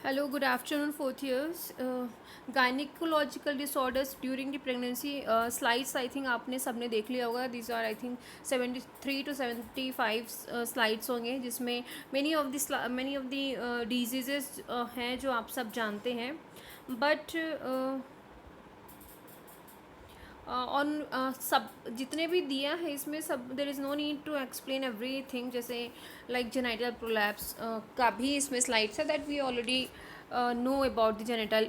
Hello, good afternoon, fourth years. Gynecological disorders during the pregnancy slides I think आपने सबने देख लिया होगा. These are I think 73 to 75 slides होंगे जिसमें many of the diseases हैं जो आप सब जानते हैं. But ऑन सब जितने भी दिया है इसमें सब there is no need to explain everything. जैसे लाइक जेनाइटल प्रोलैप्स का भी इसमें स्लाइड्स है that we already know about the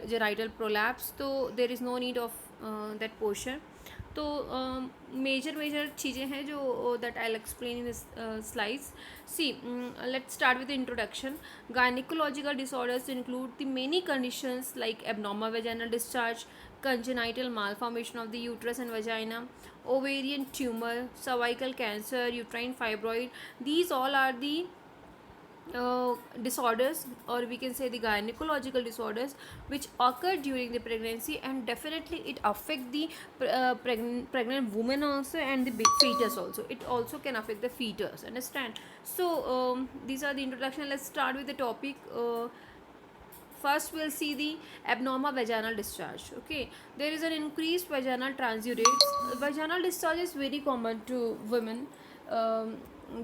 genital prolapse, तो there is no need of that portion. तो मेजर चीज़ें हैं जो that I explain in this slides. See, let's start with introduction. Gynaecological disorders include the many conditions like abnormal vaginal discharge, congenital malformation of the uterus and vagina, ovarian tumor, cervical cancer, uterine fibroid. These all are the disorders, or we can say the gynecological disorders which occur during the pregnancy, and definitely it affect the pregnant woman also and the big fetus also. It also can affect the fetus, understand? So these are the introduction. Let's start with the topic. First, we'll see the abnormal vaginal discharge. Okay, there is an increased vaginal transurates. Vaginal discharge is very common to women.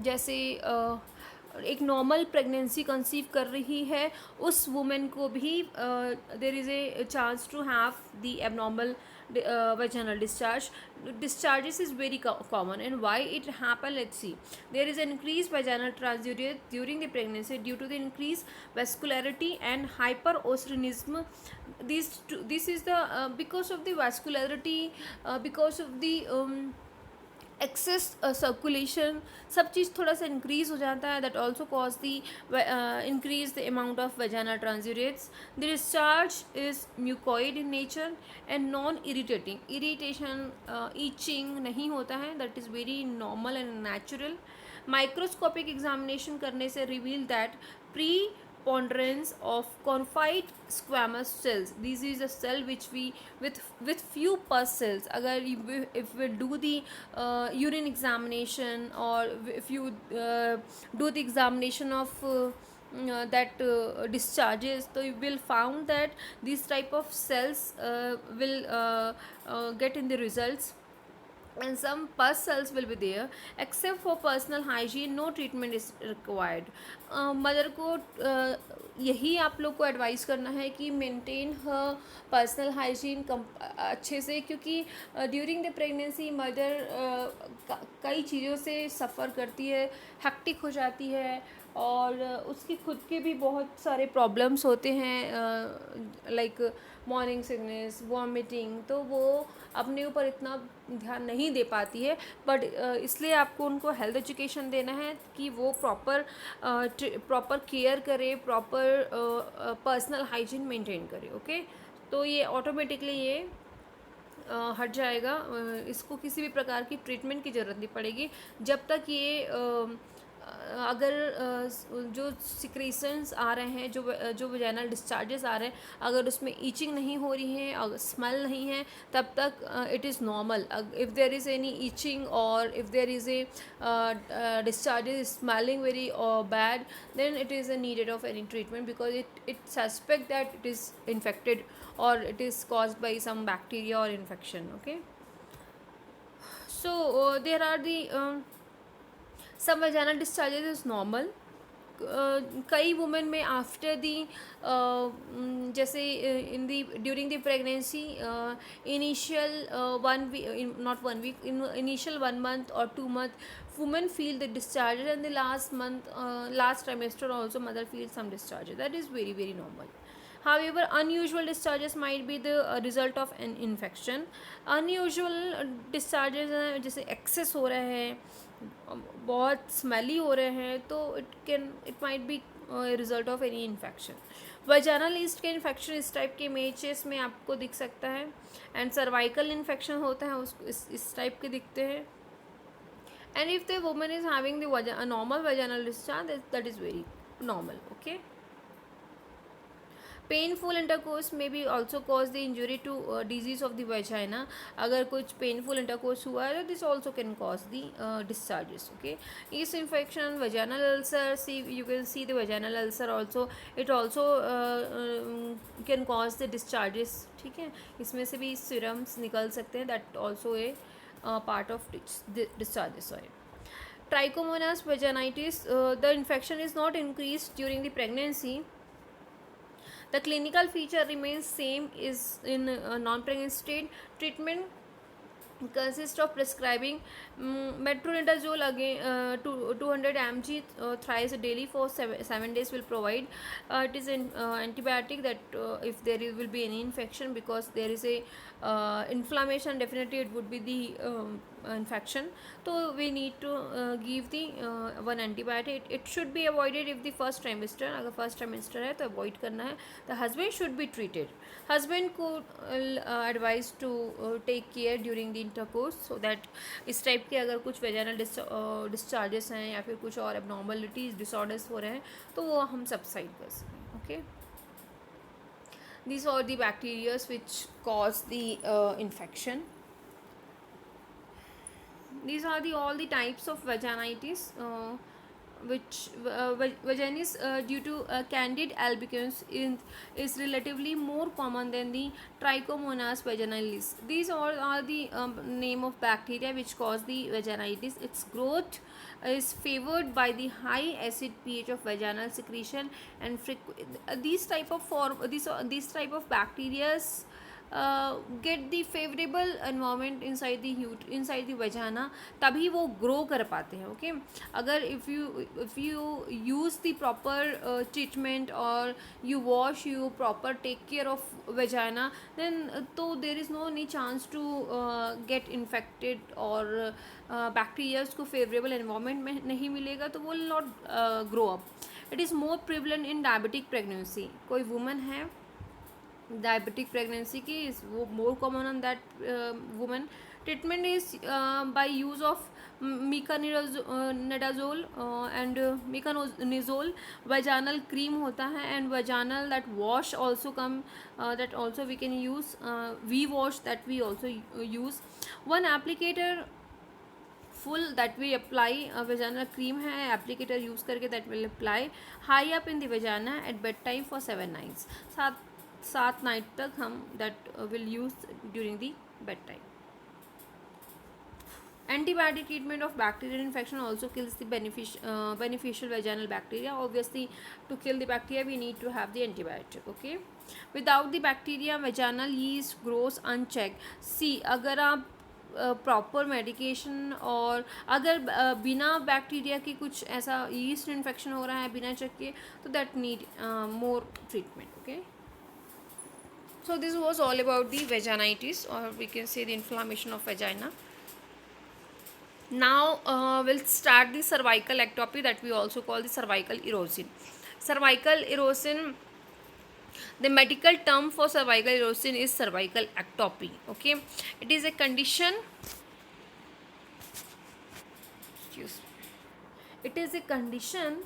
जैसे एक normal pregnancy conceive कर रही है उस women को भी there is a chance to have the abnormal vaginal discharge. Discharges is very common, and why it happen, let's see. There is an increased vaginal transurate during the pregnancy due to the increased vascularity and hyperosmotism. This is the because of the vascularity, because of the excess circulation, सब चीज़ थोड़ा सा increase हो जाता है. That also cause the increase the amount of vaginal transudates. The discharge is mucoid in nature and non irritating. Irritation itching नहीं होता है. That is very normal and natural. Microscopic examination करने से रिवील दैट प्री ponderance of confined squamous cells. This is a cell which we with few pus cells. Agar if we do the urine examination, or if you do the examination of that discharges, so you will found that these type of cells will get in the results, and some pus cells will be there. Except for personal hygiene, no treatment is required. Mother को यही आप लोग को advice करना है कि maintain हर personal hygiene अच्छे से, क्योंकि ड्यूरिंग द प्रेगनेंसी मदर कई चीज़ों से सफ़र करती है, हेक्टिक हो जाती है, और उसकी खुद के भी बहुत सारे प्रॉब्लम्स होते हैं लाइक मॉर्निंग सिकनेस, वॉमिटिंग. तो वो अपने ऊपर इतना ध्यान नहीं दे पाती है, बट इसलिए आपको उनको हेल्थ एजुकेशन देना है कि वो प्रॉपर केयर करे, प्रॉपर पर्सनल हाइजीन मेंटेन करे. ओके, तो ये ऑटोमेटिकली ये हट जाएगा. इसको किसी भी प्रकार की ट्रीटमेंट की ज़रूरत नहीं पड़ेगी जब तक ये अगर जो सिक्रेशंस आ रहे हैं, जो वेजाइनल डिस्चार्जेस आ रहे हैं, अगर उसमें ईचिंग नहीं हो रही है, अगर स्मेल नहीं है, तब तक it is normal. If there is any itching, और if there is a discharges smelling very bad, then it is a needed of any treatment, because it suspect that it is infected, or it is caused by some bacteria or infection. Okay, so there are the some vaginal discharges is normal. कई women में after the जैसे in the during the pregnancy initial 1 week, not 1 week, initial 1 month or 2 month, women feel the discharges, and the last month, last trimester also mother feels some discharges. That is very normal. However, unusual discharges might be the result of an infection. Unusual discharges हैं जैसे excess हो रहे हैं, बहुत smelly हो रहे हैं, तो it might be result of any infection. Vaginal east के इन्फेक्शन इस टाइप के इमेजेस में आपको दिख सकता है, एंड सर्वाइकल इन्फेक्शन होता है उसको इस टाइप के दिखते हैं. And if the woman is having the normal vaginal discharge, that is very normal. Okay, painful intercourse में भी also cause the injury to disease of the vagina. अगर कुछ पेनफुल इंटरकोर्स हुआ है तो this also can cause the discharges. Okay, yeast infection, vaginal ulcer, see you can see the vaginal ulcer also, it also can cause the discharges. ठीक है, इसमें से भी serums निकल सकते हैं, that also a part of discharges. Sorry. Trichomonas vaginitis, the infection is not increased during the pregnancy. The clinical feature remains same is in non-pregnant state. Treatment consists of prescribing metronidazole again 200 mg thrice daily for 7 days will provide. It is an antibiotic that if there will be any infection, because there is a inflammation, definitely it would be the infection, so we need to give the one antibiotic. It should be avoided if the first trimester, अगर first trimester है तो avoid करना है. The husband should be treated. Husband को advise to take care during the intercourse, so that इस type के अगर कुछ vaginal discharges हैं या फिर कुछ और abnormalities disorders हो रहे हैं तो वो हम subside कर सकें. Okay, these are the bacteria which cause the infection. These are all the types of vaginitis, which vaginis due to candid albicans is relatively more common than the trichomonas vaginalis. These all are the name of bacteria which cause the vaginitis. Its growth is favored by the high acid pH of vaginal secretion, and these type of bacteria get the favorable environment inside the vagina, तभी वो grow कर पाते हैं. Okay, अगर if you use the proper treatment, or you wash, you proper take care of vagina, then तो there is no any chance to get infected, or bacteria को favorable environment में नहीं मिलेगा तो वो will not grow up. It is more prevalent in diabetic pregnancy. कोई woman है diabetic pregnancy की, is more common on that woman. Treatment is by use of meconidazole and meconazole. Vaginal cream होता है, and vaginal that wash also come, that also we can use. V wash that we also use. One applicator full that we apply, vaginal cream है, applicator use करके that will apply high up in the vagina at bedtime for 7 nights. 7 night तक हम that will use during the bedtime. Antibiotic treatment of bacterial infection also kills the beneficial vaginal bacteria. Obviously, to kill the bacteria we need to have the antibiotic. Okay, without the bacteria vaginal yeast grows unchecked. See, अगर आप proper medication, और अगर बिना bacteria के कुछ ऐसा yeast infection हो रहा है बिना चेक के, तो that need more treatment. Okay, so this was all about the vaginitis, or we can say the inflammation of vagina. Now we'll start the cervical ectopy, that we also call the cervical erosion. Cervical erosion, the medical term for cervical erosion is cervical ectopy. Okay, it is a condition, it is a condition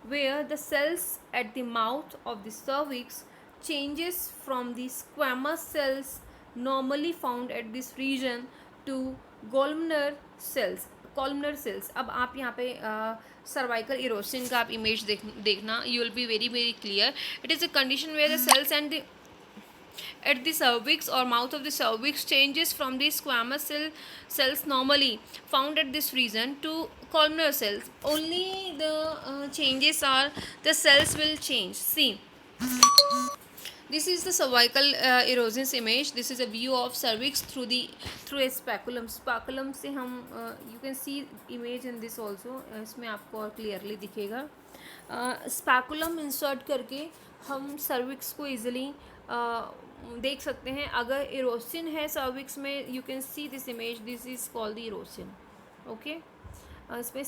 where the cells at the mouth of the cervix changes from the squamous cells normally found at this region to columnar cells. अब आप यहाँ पे cervical erosion का आप image देखना, you will be very very clear. It is a condition where the cells at the cervix or mouth of the cervix changes from the squamous cells normally found at this region to columnar cells. Only the changes are the cells will change. See, this is the cervical erosion image. This is a view of cervix through a speculum. Speculum से हम you can see image in this also. इसमें आपको और clearly दिखेगा. Speculum insert करके हम cervix को easily देख सकते हैं. अगर erosion है cervix में, you can see this image. This is called the erosion. Okay. इसमें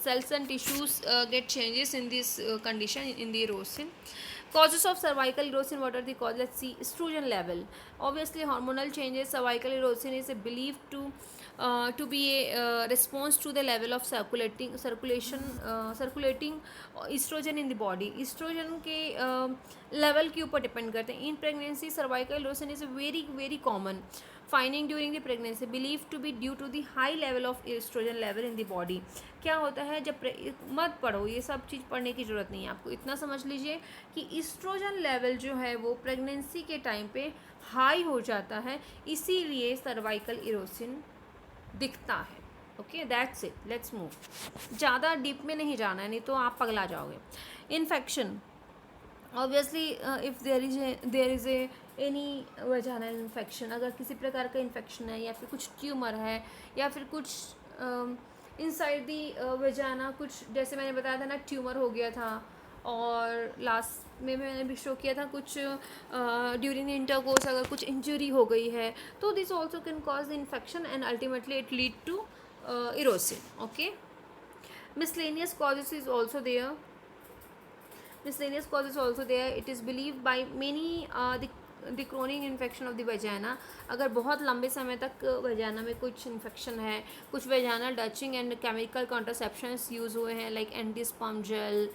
cells and tissues get changes in this condition, in the erosion. Causes of cervical erosion, what are the causes? Let's see. Estrogen level, obviously hormonal changes. Cervical erosion is believed to to be a response to the level of circulating estrogen in the body. estrogen के level के ऊपर depend करते हैं. In pregnancy cervical erosion is a very very common finding during the pregnancy, believed to be due to the high level of estrogen level in the body. क्या होता है जब मत पढ़ो, ये सब चीज़ पढ़ने की ज़रूरत नहीं है आपको, इतना समझ लीजिए कि ईस्ट्रोजन लेवल जो है वो प्रेगनेंसी के टाइम पे हाई हो जाता है, इसीलिए सर्वाइकल इरोसिन दिखता है. Okay, that's it. Let's move. ज़्यादा डीप में नहीं जाना है, नहीं तो आप पगला जाओगे. Infection, obviously if there is a any vaginal infection, अगर किसी प्रकार का इन्फेक्शन है या फिर कुछ ट्यूमर है या फिर कुछ इनसाइड दी वजाना, कुछ जैसे मैंने बताया था ना ट्यूमर हो गया था, और लास्ट में मैंने भी शो किया था कुछ ड्यूरिंग इंटरकोर्स अगर कुछ इंजरी हो गई है, तो this also can cause the infection and ultimately it lead to erosion. Okay, miscellaneous causes is also there. Miscellaneous causes also there. It is believed by many the chronic infection of the vagina. अगर बहुत लंबे समय तक वजाना में कुछ infection है, कुछ vagina douching and chemical contraceptions use हुए हैं लाइक एंटी स्पर्म जेल,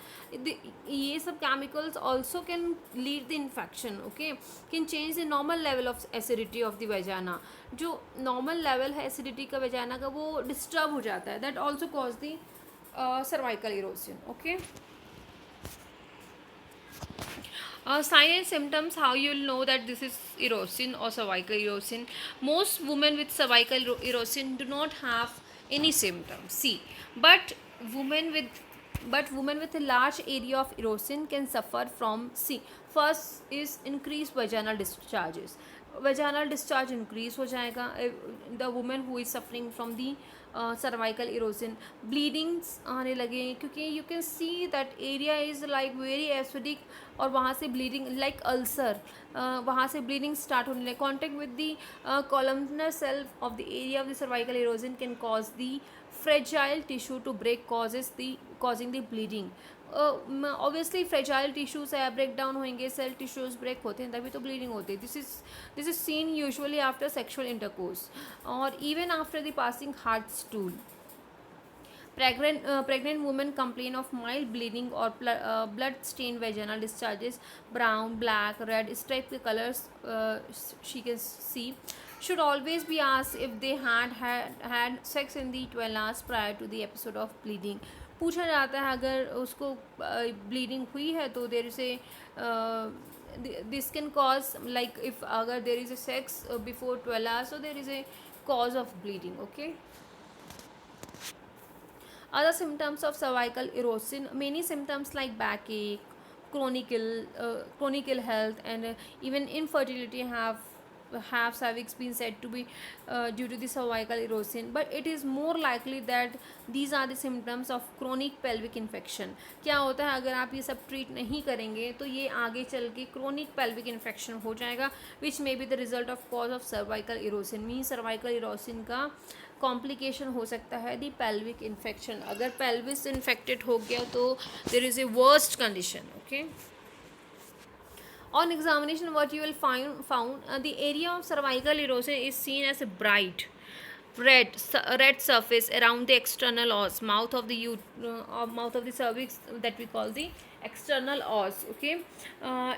ये सब chemicals also can lead the infection. Okay, can change the normal level of acidity of the vagina. जो नॉर्मल लेवल है एसिडिटी का वजाना का वो डिस्टर्ब हो जाता है. That also cause the cervical erosion. Okay, sign and symptoms, how you will know that this is erosion or cervical erosion. Most women with cervical erosion do not have any symptoms. See, but women with a large area of erosion can suffer from, see, first is increased vaginal discharges. vaginal discharge increase हो जाएगा. The woman who is suffering from the cervical erosion, bleedings आने लगे क्योंकि you can see that area is like very acidic, और वहाँ से bleeding like ulcer, वहाँ से ब्लीडिंग स्टार्ट होने लगे. Contact with the columnar cell of the area of the cervical erosion can cause the fragile tissue to break, causing the bleeding. Obviously fragile tissues है, break down होंगे, cell tissues break होते हैं तभी तो bleeding होती है. This is seen usually after sexual intercourse और even after the passing hard stool. Pregnant women complain of mild bleeding or blood stained vaginal discharges, brown, black, red, इस type के colors she can see. Should always be asked if they had sex in the 12 hours prior to the episode of bleeding. पूछा जाता है अगर उसको bleeding हुई है तो there is a this can cause, like if अगर there is a sex before 12 hours, so there is a cause of bleeding. Okay. Other symptoms of cervical erosion, many symptoms like backache, chronic ill health, and even infertility have cervix been said to be due to the cervical erosion, but it is more likely that these are the symptoms of chronic pelvic infection. क्या होता है अगर आप ये सब treat नहीं करेंगे तो ये आगे चल के chronic pelvic infection हो जाएगा, which may be the result of cause of cervical erosion. Mean cervical erosion का कॉम्प्लिकेशन हो सकता है दी पेल्विक इन्फेक्शन. अगर पेल्विस इन्फेक्टेड हो गया तो there is A worst condition. Okay, on examination what you will found the area of cervical erosion is seen as a bright red surface around the external os, mouth of the cervix, that we call the external os. Okay,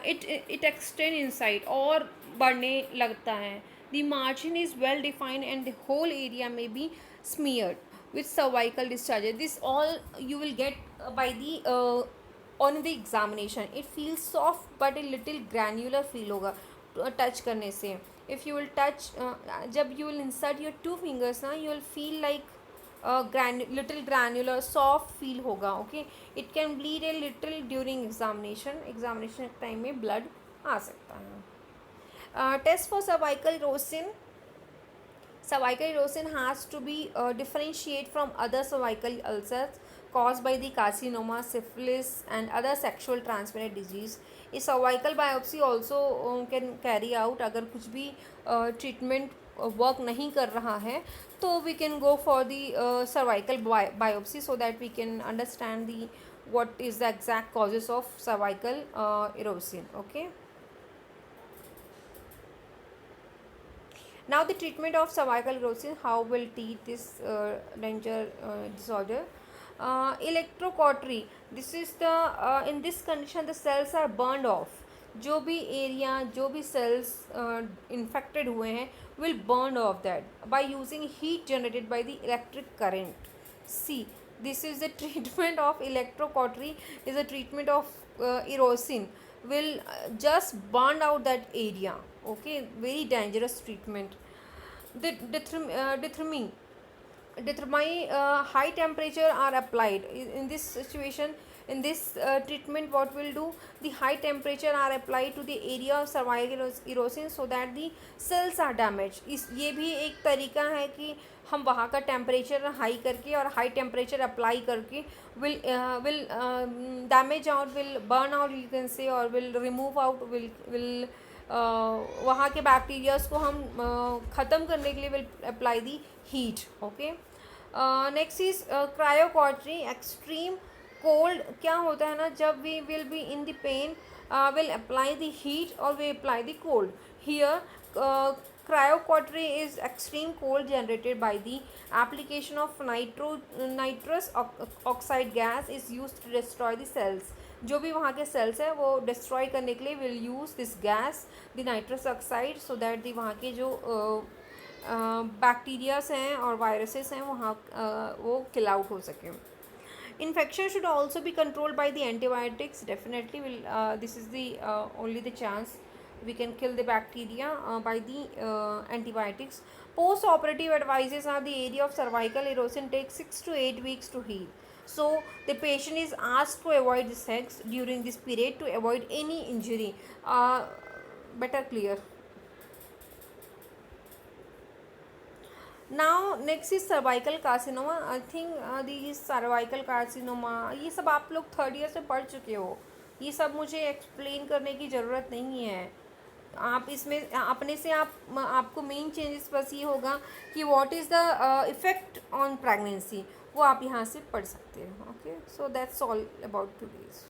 it extend inside और बढ़ने लगता है. The margin is well defined and the whole area may be smeared with cervical discharges. This all you will get by the on the examination. It feels soft but a little granular feel होगा touch करने से. If you will touch जब you will insert your 2 fingers ना, you will feel like little granular soft feel होगा. Okay, it can bleed a little during examination time में blood आ सकता है. Test for cervical erosion. Cervical erosion has to be differentiated from other cervical ulcers caused by the carcinoma, syphilis, and other sexual transmitted disease. A cervical biopsy also can carry out. अगर कुछ भी treatment work नहीं कर रहा है तो we can go for the cervical biopsy so that we can understand what is the exact causes of cervical erosion. Okay. Now the treatment of cervical erosion, how will treat this danger disorder. Electrocautery, this is the in this condition the cells are burned off. जो भी area, जो भी sales infected हुए हैं will burn off that by using heat generated by the electric current. See, this is the treatment of electrocautery, is a treatment of erosin, will just burn out that area. Okay, very dangerous treatment. The determine high temperature are applied in this situation. In this treatment, what will do, the high temperature are applied to the area of cervical erosion so that the cells are damaged. इस ये भी एक तरीका है कि हम वहाँ का टेम्परेचर हाई करके और हाई टेम्परेचर अप्लाई करके will damage out, will burn out you can say, or will remove out, will वहाँ के बैक्टीरियाज को हम ख़त्म करने के लिए will apply the heat. Okay, next is cryocautery, extreme cold. क्या होता है ना, जब we will be in the pain will apply the heat और we apply the cold. Here cryocautery is extreme cold generated by the application of nitrous oxide gas is used to destroy the cells. जो भी वहाँ के sales है वो destroy करने के लिए will use this gas, the nitrous oxide, so that the वहाँ के जो बैक्टीरियाज हैं और वायरसेस हैं वहाँ वो किल आउट हो सके. Infection should also be controlled by the antibiotics. Definitely, will this is the only the chance we can kill the bacteria by the antibiotics. Post-operative advices are the area of cervical erosion takes 6 to 8 weeks to heal. So the patient is asked to avoid the sex during this period to avoid any injury. Better clear. Now next is cervical carcinoma. I think these cervical carcinoma ये सब आप लोग third year से पढ़ चुके हो, ये सब मुझे एक्सप्लेन करने की ज़रूरत नहीं है. आप इसमें अपने से आपको मेन चेंजेस बस ये होगा कि what is the effect on pregnancy, वो आप यहाँ से पढ़ सकते हो. Okay, so that's all about today's.